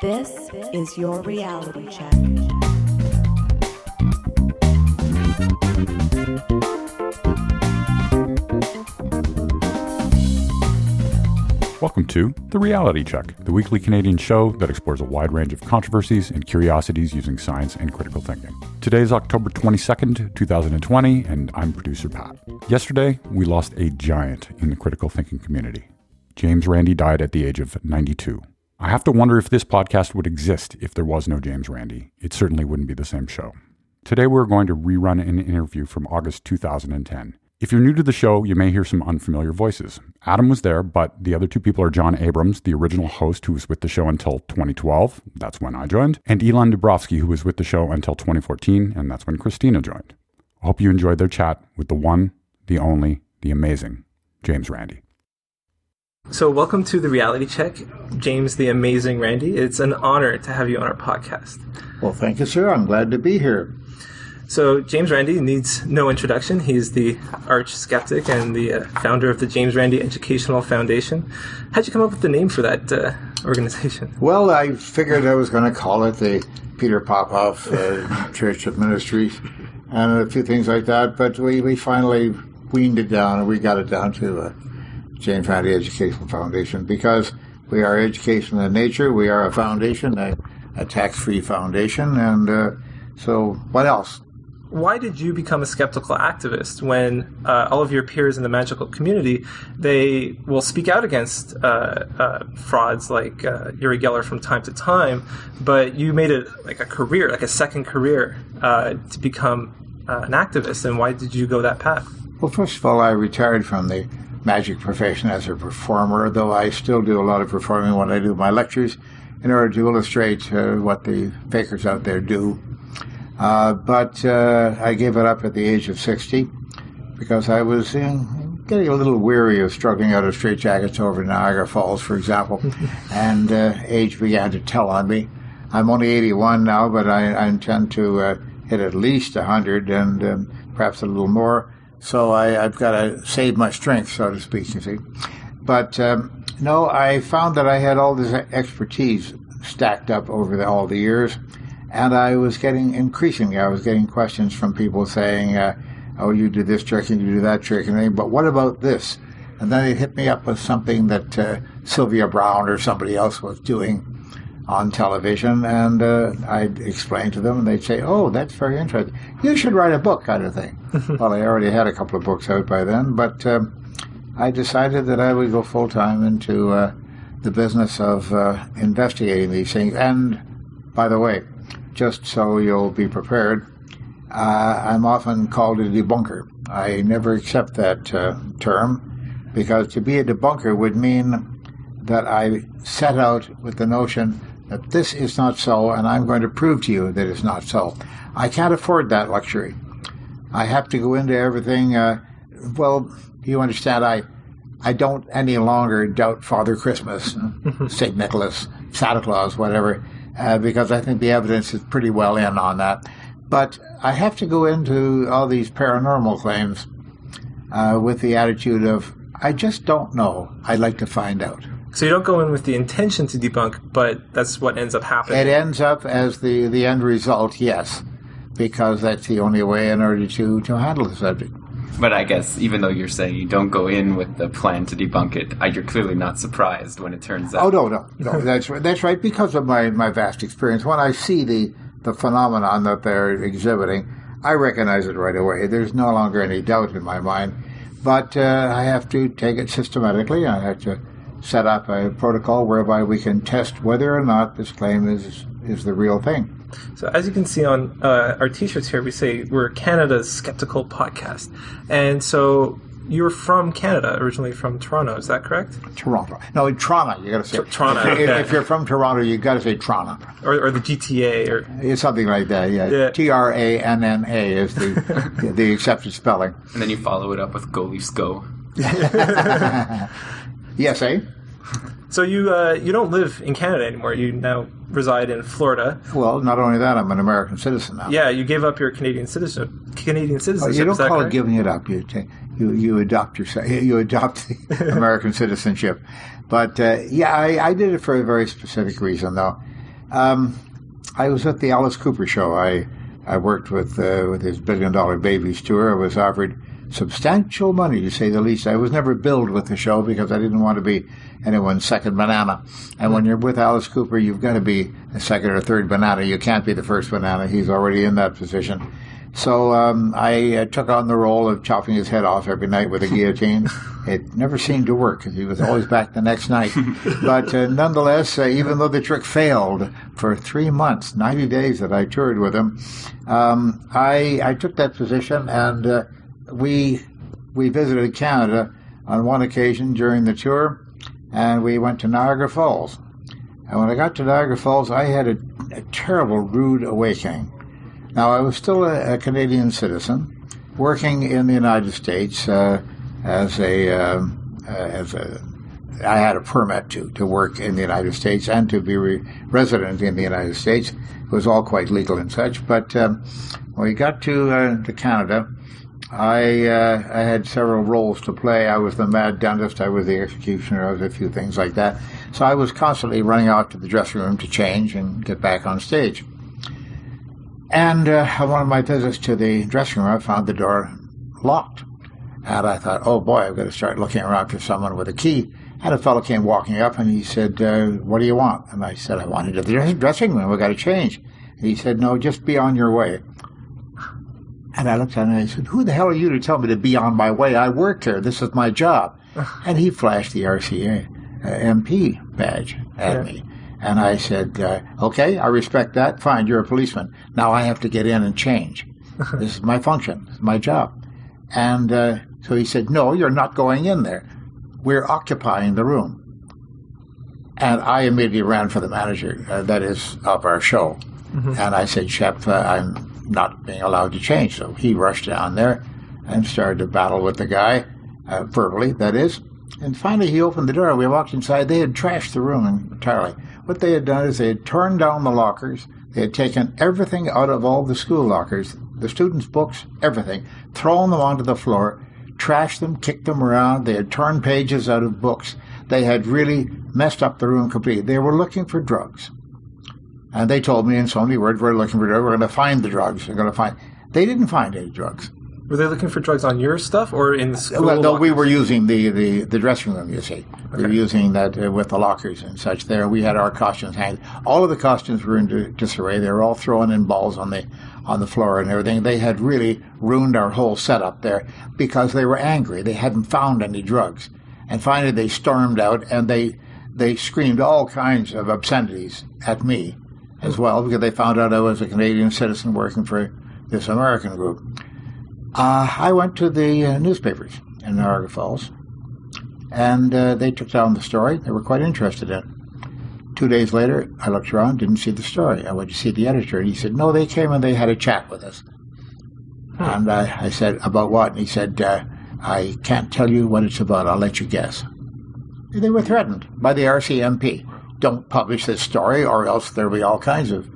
This is your reality check. Welcome to The Reality Check, the weekly Canadian show that explores a wide range of controversies and curiosities using science and critical thinking. Today is October 22nd, 2020, and I'm producer Pat. Yesterday, we lost a giant in the critical thinking community. James Randi died at the age of 92. I have to wonder if this podcast would exist if there was no James Randi. It certainly wouldn't be the same show. Today, we're going to rerun an interview from August 2010. If you're new to the show, you may hear some unfamiliar voices. Adam was there, but the other two people are John Abrams, the original host who was with the show until 2012. That's when I joined. And Elon Dubrovsky, who was with the show until 2014, and that's when Christina joined. I hope you enjoyed their chat with the one, the only, the amazing James Randi. So welcome to The Reality Check, James the Amazing Randi. It's an honor to have you on our podcast. Well, thank you, sir. I'm glad to be here. So James Randi needs no introduction. He's the arch skeptic and the founder of the James Randi Educational Foundation. How'd you come up with the name for that organization? Well, I figured I was going to call it the Peter Popoff Church of Ministries and a few things like that, but we finally weaned it down and we got it down to James Randi Educational Foundation because we are educational in nature. We are a foundation, a tax-free foundation, and so what else? Why did you become a skeptical activist when all of your peers in the magical community, they will speak out against frauds like Uri Geller from time to time, but you made it like a career, like a second career to become an activist, and why did you go that path? Well, first of all, I retired from the magic profession as a performer, though I still do a lot of performing when I do my lectures in order to illustrate what the fakers out there do. But I gave it up at the age of 60 because I was getting a little weary of struggling out of straitjackets over Niagara Falls, for example, and age began to tell on me. I'm only 81 now, but I intend to hit at least 100 and perhaps a little more. So I've got to save my strength, so to speak, you see. But no, I found that I had all this expertise stacked up over all the years. And I was getting questions from people saying, oh, you do this trick and you do that trick, and but what about this? And then they'd hit me up with something that Sylvia Browne or somebody else was doing on television, and I'd explain to them, and they'd say, oh, that's very interesting. You should write a book, kind of thing. Well, I already had a couple of books out by then, but I decided that I would go full-time into the business of investigating these things. And, by the way, just so you'll be prepared, I'm often called a debunker. I never accept that term because to be a debunker would mean that I set out with the notion that this is not so and I'm going to prove to you that it's not so. I can't afford that luxury. I have to go into everything. Well, you understand, I don't any longer doubt Father Christmas, St. Nicholas, Santa Claus, whatever, because I think the evidence is pretty well in on that. But I have to go into all these paranormal claims with the attitude of, I just don't know. I'd like to find out. So you don't go in with the intention to debunk, but that's what ends up happening. It ends up as the end result, yes, because that's the only way in order to handle the subject. But I guess even though you're saying you don't go in with the plan to debunk it, you're clearly not surprised when it turns out. Oh, no, that's right, because of my vast experience. When I see the phenomenon that they're exhibiting, I recognize it right away. There's no longer any doubt in my mind. But I have to take it systematically. I have to set up a protocol whereby we can test whether or not this claim is the real thing. So as you can see on our T-shirts here, we say we're Canada's skeptical podcast. And so you're from Canada, originally from Toronto, is that correct? Toronto. No, in Toronto, you got to say. Toronto. If you're from Toronto, you got to say Toronto. Or the GTA, or something like that. Yeah. TRANNA is the accepted spelling. And then you follow it up with Go Leafs Go. Yes, eh? So you don't live in Canada anymore. You now reside in Florida. Well, not only that, I'm an American citizen now. Yeah, you gave up your Canadian citizenship. Oh, you don't call it giving it up. You adopt the American citizenship. But I did it for a very specific reason, though. I was at the Alice Cooper show. I worked with his $1 Billion Babies tour. I was offered substantial money, to say the least. I was never billed with the show because I didn't want to be anyone's second banana. And when you're with Alice Cooper, you've got to be a second or third banana. You can't be the first banana. He's already in that position. So I took on the role of chopping his head off every night with a guillotine. It never seemed to work because he was always back the next night. But nonetheless, even though the trick failed for 3 months, 90 days that I toured with him, I took that position, and we visited Canada on one occasion during the tour, and we went to Niagara Falls. And when I got to Niagara Falls, I had a terrible, rude awakening. Now, I was still a Canadian citizen, working in the United States I had a permit to work in the United States and to be resident in the United States. It was all quite legal and such. But when we got to Canada, I had several roles to play. I was the mad dentist, I was the executioner, I was a few things like that. So I was constantly running out to the dressing room to change and get back on stage. And on one of my visits to the dressing room, I found the door locked. And I thought, oh boy, I've got to start looking around for someone with a key. And a fellow came walking up and he said, what do you want? And I said, I wanted to the dressing room, we've got to change. And he said, no, just be on your way. And I looked at him and I said, who the hell are you to tell me to be on my way? I work here. This is my job. And he flashed the RCA MP badge at me. And I said, okay, I respect that. Fine, you're a policeman. Now I have to get in and change. This is my function. This is my job. And so he said, no, you're not going in there. We're occupying the room. And I immediately ran for the manager, that is, of our show. Mm-hmm. And I said, Shep, I'm not being allowed to change. So he rushed down there and started to battle with the guy, verbally, that is. And finally he opened the door. We walked inside. They had trashed the room entirely. What they had done is they had torn down the lockers. They had taken everything out of all the school lockers, the students' books, everything, thrown them onto the floor, trashed them, kicked them around. They had torn pages out of books. They had really messed up the room completely. They were looking for drugs. And they told me in so many words, we're looking for drugs. We're going to find the drugs. We're going to find. They didn't find any drugs. Were they looking for drugs on your stuff or in the school? Well, no, we were using the dressing room, you see. Okay. We were using that with the lockers and such there. We had our costumes hanged. All of the costumes were in disarray. They were all thrown in balls on the floor and everything. They had really ruined our whole setup there because they were angry. They hadn't found any drugs. And finally they stormed out and they screamed all kinds of obscenities at me as well because they found out I was a Canadian citizen working for this American group. I went to the newspapers in Niagara Falls, and they took down the story. They were quite interested in it. 2 days later, I looked around, didn't see the story. I went to see the editor, and he said, no, they came and they had a chat with us. And I said, about what? And he said, I can't tell you what it's about. I'll let you guess. They were threatened by the RCMP. Don't publish this story, or else there'll be all kinds of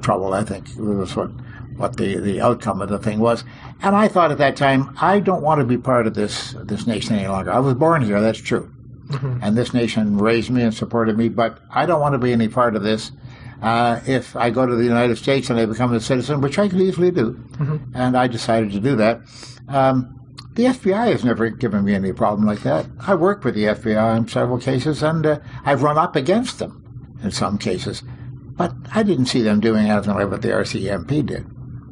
trouble, I think. It was what the outcome of the thing was. And I thought at that time, I don't want to be part of this nation any longer. I was born here, that's true. Mm-hmm. And this nation raised me and supported me, but I don't want to be any part of this. If I go to the United States and I become a citizen, which I could easily do, mm-hmm. and I decided to do that, the FBI has never given me any problem like that. I worked with the FBI in several cases, and I've run up against them in some cases. But I didn't see them doing anything like what the RCMP did.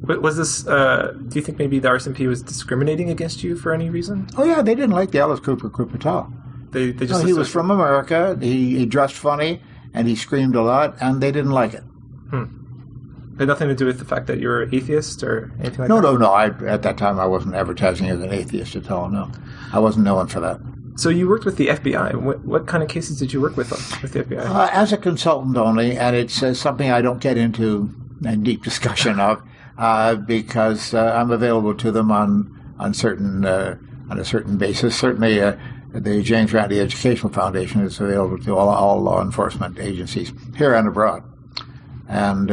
Was this, do you think maybe the RCMP was discriminating against you for any reason? Oh, yeah, they didn't like the Alice Cooper group at all. They just he was from America, he dressed funny, and he screamed a lot, and they didn't like it. It had nothing to do with the fact that you were atheist or anything like that? No. At that time, I wasn't advertising as an atheist at all, no. I wasn't known for that. So you worked with the FBI. What kind of cases did you work with the FBI? As a consultant only, and it's something I don't get into a deep discussion of, because I'm available to them on a certain basis. Certainly, the James Randi Educational Foundation is available to all law enforcement agencies here and abroad. And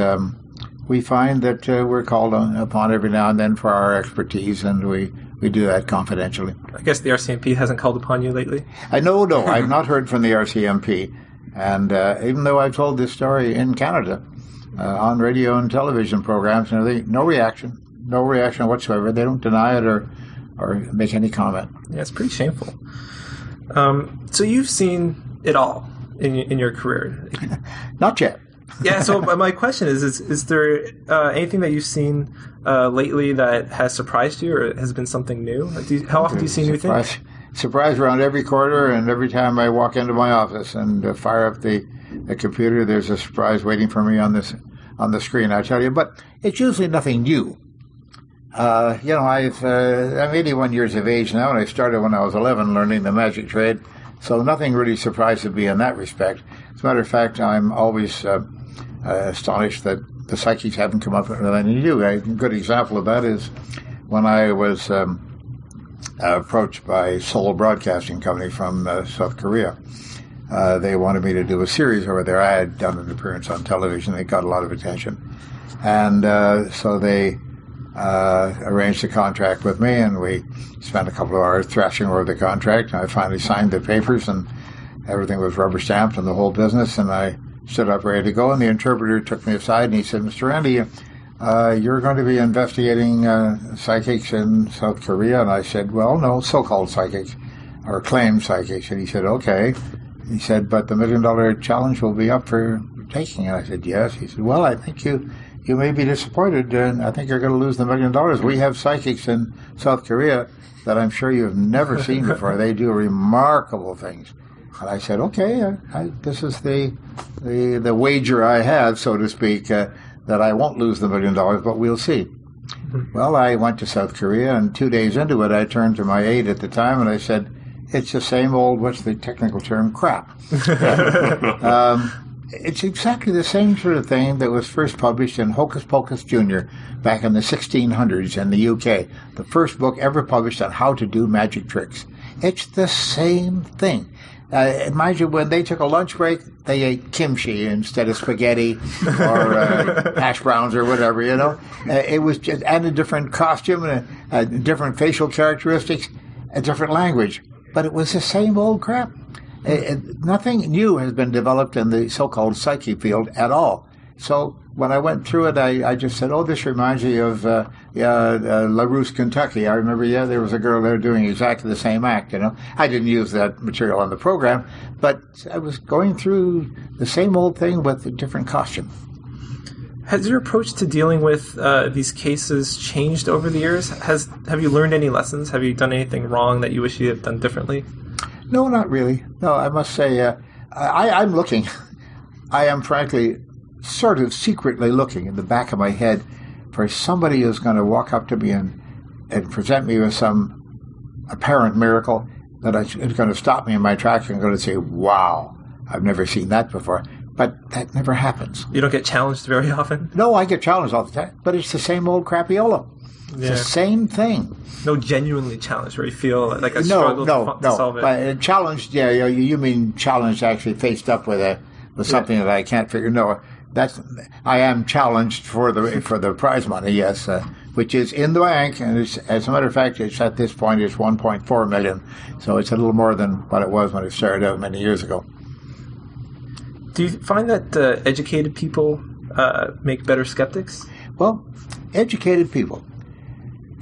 we find that we're called upon every now and then for our expertise, and we do that confidentially. I guess the RCMP hasn't called upon you lately? No, I've not heard from the RCMP. And even though I've told this story in Canada, on radio and television programs and everything, no reaction whatsoever. They don't deny it or make any comment. Yeah, it's pretty shameful. So you've seen it all in your career. Not yet. Yeah, so my question is there anything that you've seen lately that has surprised you or has been something new? How often do you see new things? Surprise around every corner, and every time I walk into my office and fire up the computer, there's a surprise waiting for me on the screen, I tell you. But it's usually nothing new. I'm 81 years of age now, and I started when I was 11 learning the magic trade, so nothing really surprises me in that respect. As a matter of fact, I'm always astonished that the psychics haven't come up with anything new. A good example of that is when I was approached by Seoul Broadcasting Company from South Korea. They wanted me to do a series over there. I had done an appearance on television. They got a lot of attention. And so they arranged a contract with me, and we spent a couple of hours thrashing over the contract. And I finally signed the papers, and everything was rubber stamped in the whole business, and I stood up ready to go. And the interpreter took me aside, and he said, "Mr. Randi, you're going to be investigating psychics in South Korea." And I said, "Well, no, so-called psychics, or claimed psychics." And he said, "Okay." He said, "But the $1 million challenge will be up for taking." And I said, "Yes." He said, "Well, I think you may be disappointed, and I think you're going to lose the $1 million. We have psychics in South Korea that I'm sure you've never seen before. They do remarkable things." And I said, "Okay, this is the wager I have, so to speak, that I won't lose the $1 million, but we'll see." Well, I went to South Korea, and 2 days into it, I turned to my aide at the time, and I said, "It's the same old, what's the technical term, crap." It's exactly the same sort of thing that was first published in Hocus Pocus Jr. back in the 1600s in the UK. The first book ever published on how to do magic tricks. It's the same thing. Imagine when they took a lunch break, they ate kimchi instead of spaghetti or hash browns or whatever, you know. It was just, and a different costume and different facial characteristics, a different language. But it was the same old crap. Nothing new has been developed in the so-called psyche field at all. So when I went through it, I just said, "Oh, this reminds me of LaRousse, Kentucky." I remember, there was a girl there doing exactly the same act, you know. I didn't use that material on the program, but I was going through the same old thing with a different costume. Has your approach to dealing with these cases changed over the years? Have you learned any lessons? Have you done anything wrong that you wish you had done differently? No, not really. No, I must say, I'm looking. I am frankly sort of secretly looking in the back of my head for somebody who's going to walk up to me and present me with some apparent miracle that is going to stop me in my tracks and going to say, "Wow, I've never seen that before." But that never happens. You don't get challenged very often? No, I get challenged all the time, but it's the same old crapiola. It's the same thing. No genuinely challenged where you feel like a struggle to solve it? No. Challenged, you mean challenged actually faced up with something that I can't figure. No, I am challenged for the prize money, yes, which is in the bank, and as a matter of fact, it's at this point it's $1.4 million, so it's a little more than what it was when it started out many years ago. Do you find that educated people make better skeptics? Well, educated people.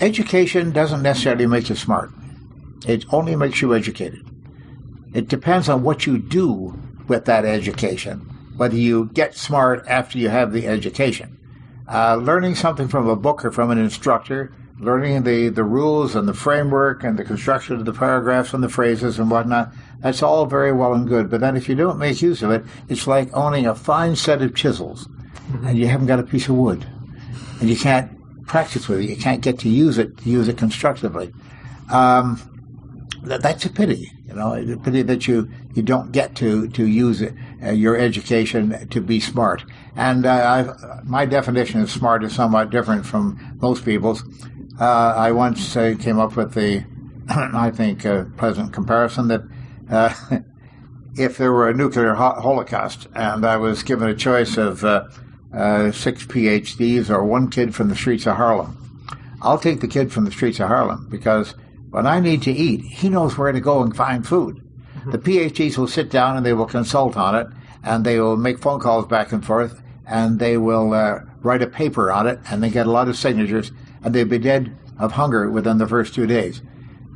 Education doesn't necessarily make you smart. It only makes you educated. It depends on what you do with that education, whether you get smart after you have the education. Learning something from a book or from an instructor, learning the rules and the framework and the construction of the paragraphs and the phrases and whatnot, that's all very well and good. But then if you don't make use of it, it's like owning a fine set of chisels and you haven't got a piece of wood. And you can't practice with it. You can't get to use it constructively. That's a pity, you know, a pity that you don't get to use it, your education to be smart. And my definition of smart is somewhat different from most people's. I once came up with the, I think, pleasant comparison that if there were a nuclear holocaust and I was given a choice of 6 PhDs or one kid from the streets of Harlem, I'll take the kid from the streets of Harlem because when I need to eat, he knows where to go and find food. The PhDs will sit down and they will consult on it, and they will make phone calls back and forth, and they will write a paper on it, and they get a lot of signatures, and they'll be dead of hunger within the first 2 days.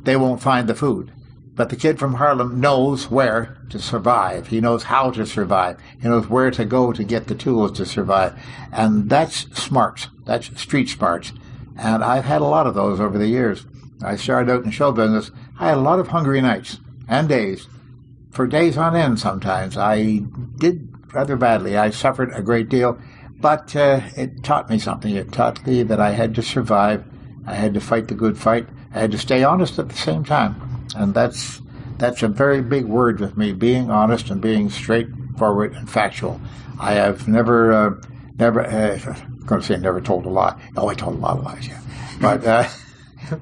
They won't find the food. But the kid from Harlem knows where to survive. He knows how to survive. He knows where to go to get the tools to survive. And that's smarts. That's street smarts. And I've had a lot of those over the years. I started out in show business. I had a lot of hungry nights and days. For days on end sometimes. I did rather badly. I suffered a great deal. But it taught me something. It taught me that I had to survive. I had to fight the good fight. I had to stay honest at the same time. And that's a very big word with me, being honest and being straightforward and factual. I have never I'm going to say never told a lie. Oh, I told a lot of lies, yeah.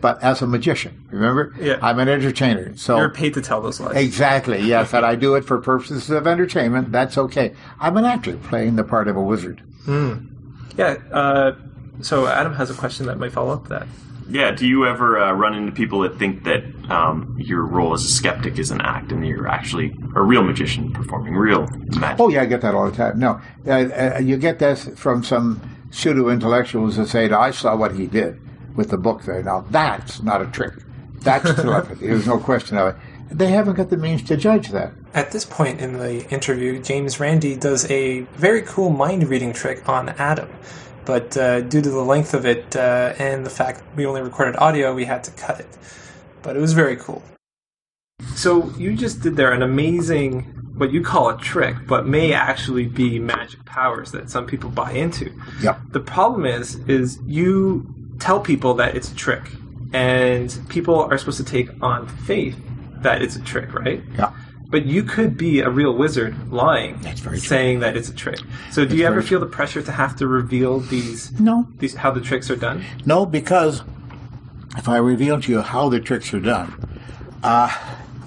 But as a magician, remember? Yeah. I'm an entertainer. So you're paid to tell those lies. Exactly, yes. And I do it for purposes of entertainment. That's okay. I'm an actor playing the part of a wizard. Yeah. So Adam has a question that might follow up that. Yeah, do you ever run into people that think that your role as a skeptic is an act and you're actually a real magician performing real magic? Oh, yeah, I get that all the time. No, you get this from some pseudo-intellectuals that say, I saw what he did with the book there. Now, that's not a trick. That's telepathy. There's no question of it. They haven't got the means to judge that. At this point in the interview, James Randi does a very cool mind-reading trick on Adam. But due to the length of it and the fact we only recorded audio, we had to cut it. But it was very cool. So you just did there an amazing, what you call a trick, but may actually be magic powers that some people buy into. Yep. The problem is you tell people that it's a trick, and people are supposed to take on faith that it's a trick, right? Yeah. But you could be a real wizard lying, That's very true. saying that it's a trick. So do you ever feel the pressure to have to reveal these how the tricks are done? No, because if I reveal to you how the tricks are done,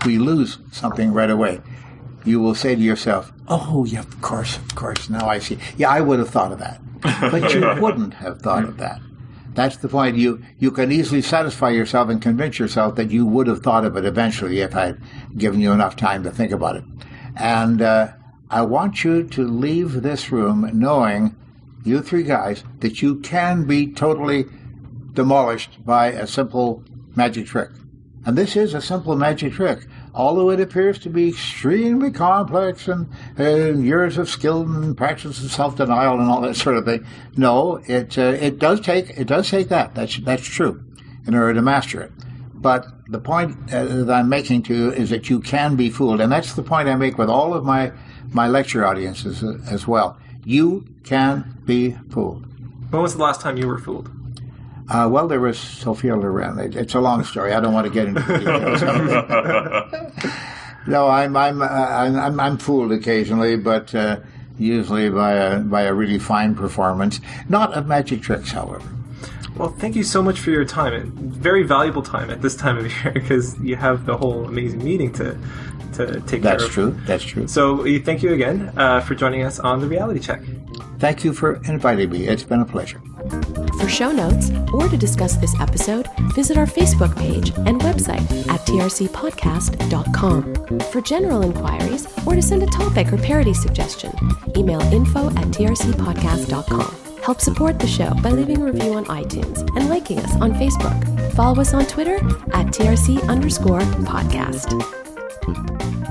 we lose something right away. You will say to yourself, oh, yeah, of course, now I see. Yeah, I would have thought of that. But you wouldn't have thought of that. That's the point. You can easily satisfy yourself and convince yourself that you would have thought of it eventually if I'd given you enough time to think about it. And I want you to leave this room knowing, you three guys, that you can be totally demolished by a simple magic trick. And this is a simple magic trick. Although it appears to be extremely complex and years of skill and practice and self-denial and all that sort of thing, no, it does take that. That's true in order to master it. But the point that I'm making to you is that you can be fooled, and that's the point I make with all of my lecture audiences as well. You can be fooled. When was the last time you were fooled? Well, there was Sophia Loren. It's a long story. I don't want to get into the details. No, I'm fooled occasionally, but usually by a really fine performance. Not of magic tricks, however. Well, thank you so much for your time. Very valuable time at this time of year because you have the whole amazing meeting to take care of. That's true. So thank you again for joining us on The Reality Check. Thank you for inviting me. It's been a pleasure. For show notes or to discuss this episode, visit our Facebook page and website at trcpodcast.com. For general inquiries or to send a topic or parody suggestion, email info@trcpodcast.com. Help support the show by leaving a review on iTunes and liking us on Facebook. Follow us on Twitter @TRC_podcast.